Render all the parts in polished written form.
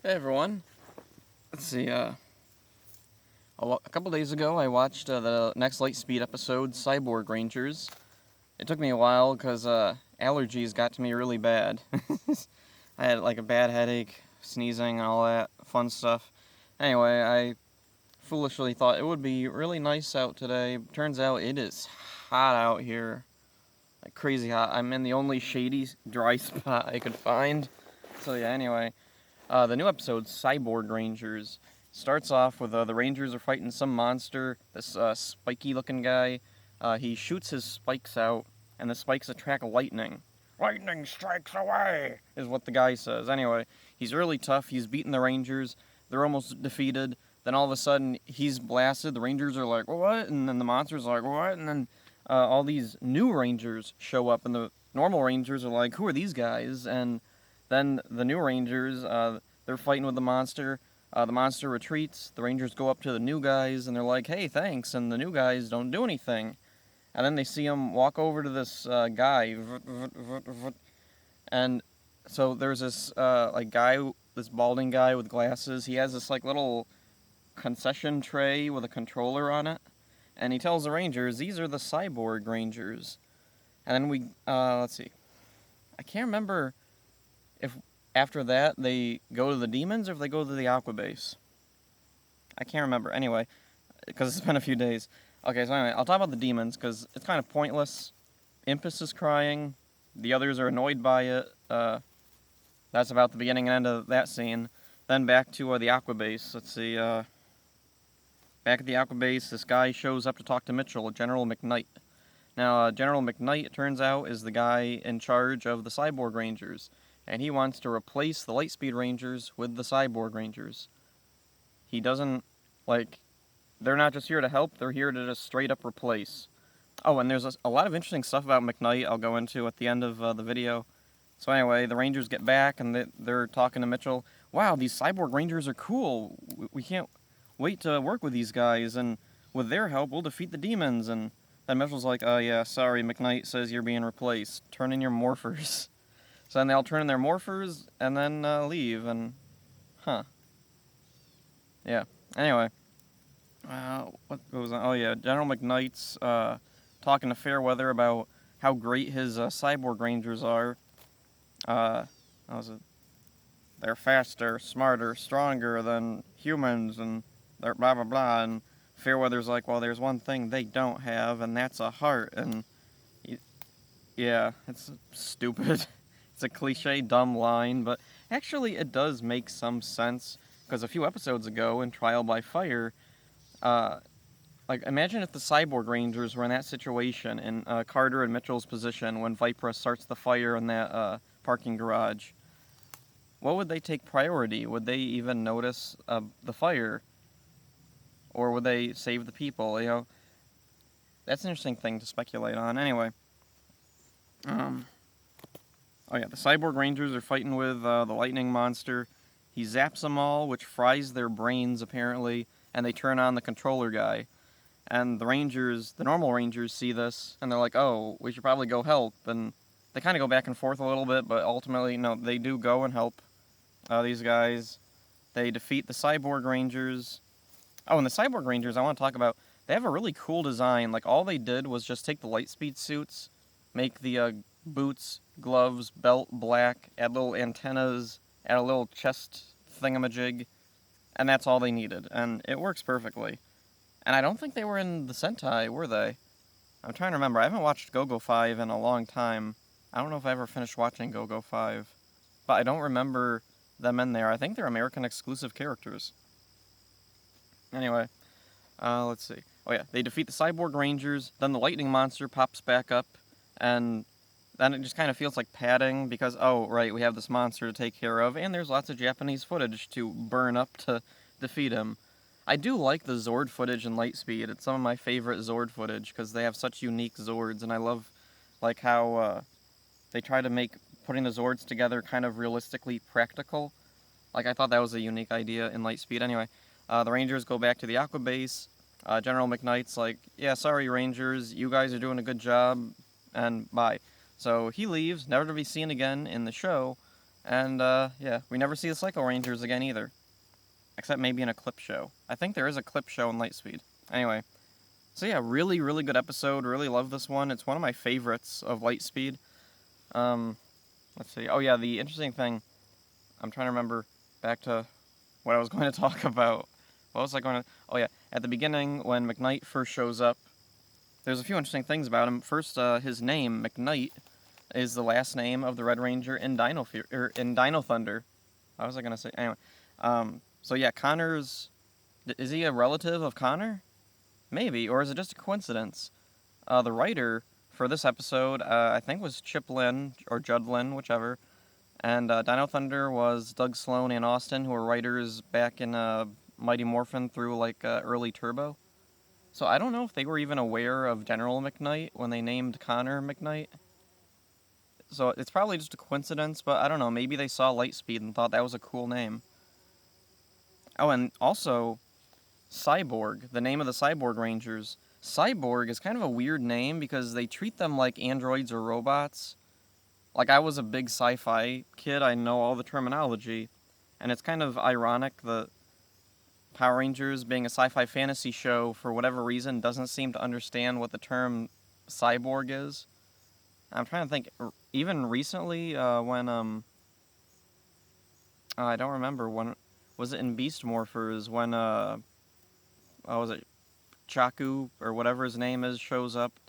Hey everyone. Let's see. A couple days ago, I watched the next Lightspeed episode, Cyborg Rangers. It took me a while because allergies got to me really bad. I had like a bad headache, sneezing, and all that fun stuff. Anyway, I foolishly thought it would be really nice out today. Turns out it is hot out here, like crazy hot. I'm in the only shady, dry spot I could find. So yeah. Anyway. The new episode, Cyborg Rangers, starts off with the Rangers are fighting some monster, this spiky looking guy. He shoots his spikes out, and the spikes attract lightning. Lightning strikes away, is what the guy says. Anyway, he's really tough. He's beating the Rangers. They're almost defeated. Then all of a sudden, he's blasted. The Rangers are like, what? And then the monster's like, what? And then all these new Rangers show up, and the normal Rangers are like, who are these guys? And then the new Rangers, they're fighting with the monster. The monster retreats. The Rangers go up to the new guys, and they're like, hey, thanks. And the new guys don't do anything. And then they see him walk over to this guy. And so there's this guy, this balding guy with glasses. He has this little concession tray with a controller on it. And he tells the Rangers, these are the Cyborg Rangers. And then let's see. I can't remember if after that they go to the demons or if they go to the aqua base. I can't remember. Anyway, because it's been a few days. Okay, so anyway, I'll talk about the demons because it's kind of pointless. Impus is crying. The others are annoyed by it. That's about the beginning and end of that scene. Then back to the aqua base. Let's see. Back at the aqua base, this guy shows up to talk to Mitchell, General Mcknight. Now, General Mcknight, it turns out, is the guy in charge of the Cyborg Rangers. And he wants to replace the Lightspeed Rangers with the Cyborg Rangers. He doesn't, they're not just here to help, they're here to just straight up replace. Oh, and there's a lot of interesting stuff about Mcknight I'll go into at the end of the video. So anyway, the Rangers get back, and they're talking to Mitchell. Wow, these Cyborg Rangers are cool. We can't wait to work with these guys, and with their help, we'll defeat the demons. And then Mitchell's like, yeah, sorry, Mcknight says you're being replaced. Turn in your morphers. So then they all turn in their morphers and then leave, and yeah. Anyway, what goes on? Oh yeah, General Mcknight's talking to Fairweather about how great his Cyborg Rangers are. How was it? They're faster, smarter, stronger than humans, and they're blah blah blah. And Fairweather's like, well, there's one thing they don't have, and that's a heart. And yeah, it's stupid. It's a cliche, dumb line, but actually it does make some sense, because a few episodes ago in Trial by Fire, imagine if the Cyborg Rangers were in that situation, in Carter and Mitchell's position, when Vipra starts the fire in that parking garage. What would they take priority? Would they even notice the fire? Or would they save the people, That's an interesting thing to speculate on. Anyway. Oh yeah, the Cyborg Rangers are fighting with the lightning monster. He zaps them all, which fries their brains, apparently, and they turn on the controller guy. And the Rangers, the normal Rangers, see this, and they're like, oh, we should probably go help. And they kind of go back and forth a little bit, but ultimately, no, they do go and help these guys. They defeat the Cyborg Rangers. Oh, and the Cyborg Rangers, I want to talk about, they have a really cool design. All they did was just take the Lightspeed suits, make the boots, gloves, belt black, add little antennas, add a little chest thingamajig, and that's all they needed, and it works perfectly. And I don't think they were in the Sentai, were they? I'm trying to remember. I haven't watched Go-Go 5 in a long time. I don't know if I ever finished watching Go-Go 5, but I don't remember them in there. I think they're American exclusive characters. Anyway, let's see. Oh yeah, they defeat the Cyborg Rangers, then the lightning monster pops back up, and then it just kind of feels like padding because, oh, right, we have this monster to take care of, and there's lots of Japanese footage to burn up to defeat him. I do like the Zord footage in Lightspeed. It's some of my favorite Zord footage because they have such unique Zords, and I love how they try to make putting the Zords together kind of realistically practical. I thought that was a unique idea in Lightspeed. Anyway, the Rangers go back to the Aqua Base. General Mcknight's like, yeah, sorry, Rangers, you guys are doing a good job, and bye. So he leaves, never to be seen again in the show, And, yeah, we never see the Cycle Rangers again either. Except maybe in a clip show. I think there is a clip show in Lightspeed. Anyway. So yeah, really, really good episode. Really love this one. It's one of my favorites of Lightspeed. Let's see. Oh yeah, the interesting thing, I'm trying to remember back to what I was going to talk about. What was I going to... Oh yeah, at the beginning, when Mcknight first shows up, there's a few interesting things about him. First, his name, Mcknight, is the last name of the Red Ranger in Dino Thunder. What was I going to say? Anyway, so yeah, Connor's... Is he a relative of Connor? Maybe, or is it just a coincidence? The writer for this episode, I think, was Chip Lynn, or Judd Lynn, whichever. And Dino Thunder was Doug Sloan and Austin, who were writers back in Mighty Morphin through, like, early Turbo. So I don't know if they were even aware of General Mcknight when they named Connor Mcknight. So it's probably just a coincidence, but I don't know, maybe they saw Lightspeed and thought that was a cool name. Oh, and also, Cyborg, the name of the Cyborg Rangers. Cyborg is kind of a weird name because they treat them like androids or robots. Like, I was a big sci-fi kid, I know all the terminology, and it's kind of ironic that Power Rangers, being a sci-fi fantasy show, for whatever reason, doesn't seem to understand what the term cyborg is. I'm trying to think, even recently, when, I don't remember, when, was it in Beast Morphers, when, was it Chaku, or whatever his name is, shows up?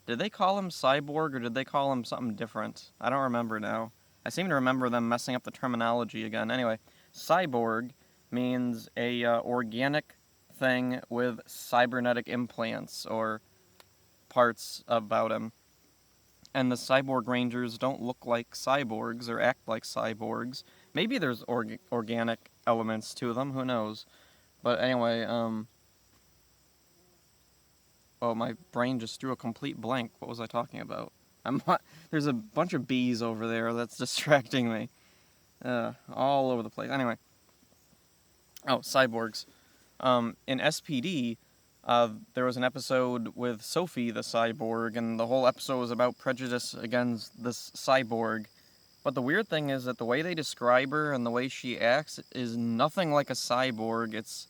Did they call him Cyborg, or did they call him something different? I don't remember now. I seem to remember them messing up the terminology again. Anyway, Cyborg means a organic thing with cybernetic implants, or parts about him. And the Cyborg Rangers don't look like cyborgs, or act like cyborgs. Maybe there's organic elements to them, who knows? But anyway, oh, my brain just threw a complete blank. What was I talking about? There's a bunch of bees over there that's distracting me. All over the place. Anyway. Oh, cyborgs. In SPD, there was an episode with Sophie the Cyborg, and the whole episode was about prejudice against this cyborg. But the weird thing is that the way they describe her and the way she acts is nothing like a cyborg. It's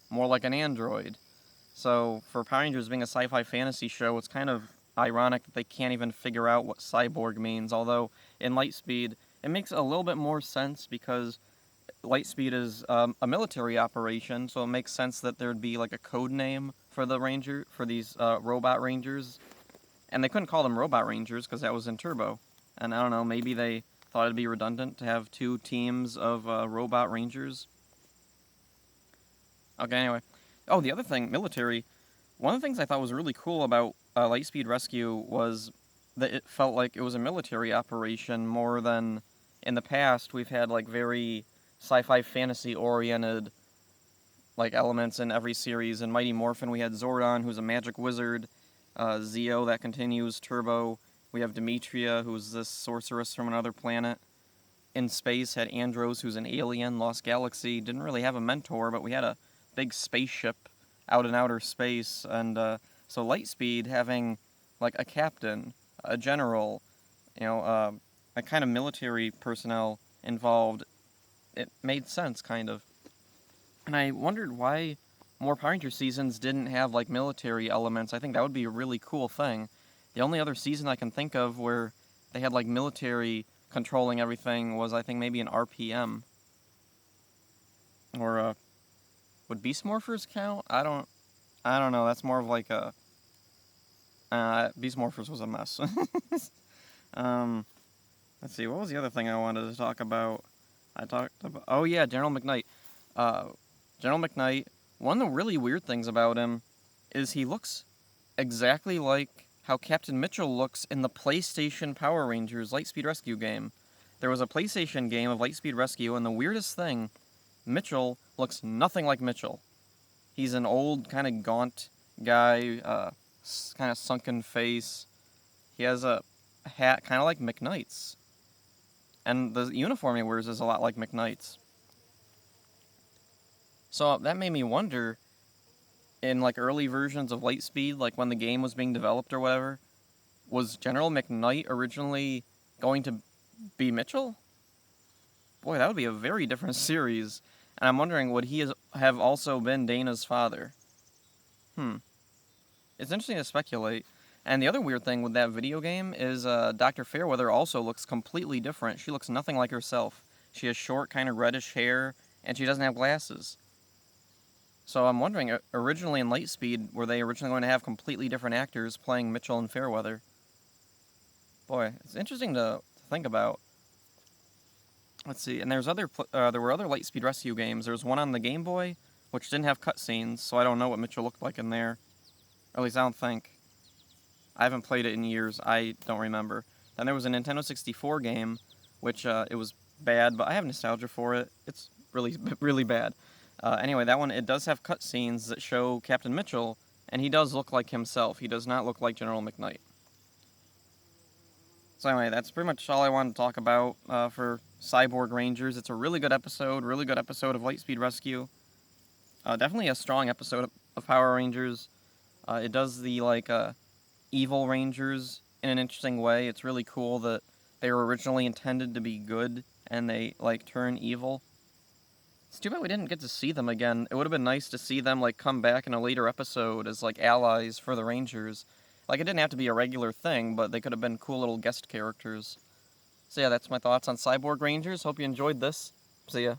more like an android. So, for Power Rangers being a sci-fi fantasy show, it's kind of ironic that they can't even figure out what cyborg means, although in Lightspeed, it makes a little bit more sense because Lightspeed is a military operation, so it makes sense that there'd be like a code name for these robot rangers, and they couldn't call them Robot Rangers because that was in Turbo, and I don't know, maybe they thought it'd be redundant to have two teams of robot rangers. Okay, anyway. Oh, the other thing, military. One of the things I thought was really cool about Lightspeed Rescue was that it felt like it was a military operation more than in the past. We've had like very sci-fi fantasy oriented like elements in every series. In Mighty Morphin we had Zordon, who's a magic wizard, Zeo that continues, Turbo. We have Demetria, who's this sorceress from another planet. In space had Andros, who's an alien, Lost Galaxy. Didn't really have a mentor, but we had a big spaceship out in outer space, and so Lightspeed having like a captain, a general, a kind of military personnel involved, it made sense, kind of. And I wondered why more Power Ranger seasons didn't have like military elements. I think that would be a really cool thing. The only other season I can think of where they had like military controlling everything was, I think, maybe an RPM. Or would Beast Morphers count? I don't know. That's more of like a... Beast Morphers was a mess. Let's see, what was the other thing I wanted to talk about? Oh yeah, General Mcknight. General Mcknight, one of the really weird things about him is he looks exactly like how Captain Mitchell looks in the PlayStation Power Rangers Lightspeed Rescue game. There was a PlayStation game of Lightspeed Rescue, and the weirdest thing, Mitchell looks nothing like Mitchell. He's an old, kind of gaunt guy, kind of sunken face. He has a hat kind of like Mcknight's. And the uniform he wears is a lot like Mcknight's. So that made me wonder, in like early versions of Lightspeed, like when the game was being developed or whatever, was General Mcknight originally going to be Mitchell? Boy, that would be a very different series. And I'm wondering, would he have also been Dana's father? It's interesting to speculate. And the other weird thing with that video game is Dr. Fairweather also looks completely different. She looks nothing like herself. She has short, kind of reddish hair, and she doesn't have glasses. So I'm wondering, originally in Lightspeed, were they originally going to have completely different actors playing Mitchell and Fairweather? Boy, it's interesting to think about. Let's see, and there were other Lightspeed Rescue games. There was one on the Game Boy, which didn't have cutscenes, so I don't know what Mitchell looked like in there. Or at least I don't think. I haven't played it in years. I don't remember. Then there was a Nintendo 64 game, which it was bad, but I have nostalgia for it. It's really, really bad. Anyway, that one, it does have cutscenes that show Captain Mitchell, and he does look like himself. He does not look like General Mcknight. So anyway, that's pretty much all I wanted to talk about for Cyborg Rangers. It's a really good episode of Lightspeed Rescue. Definitely a strong episode of Power Rangers. It does the, evil Rangers in an interesting way. It's really cool that they were originally intended to be good, and they, turn evil. It's too bad we didn't get to see them again. It would have been nice to see them, come back in a later episode as, allies for the Rangers. It didn't have to be a regular thing, but they could have been cool little guest characters. So yeah, that's my thoughts on Cyborg Rangers. Hope you enjoyed this. See ya.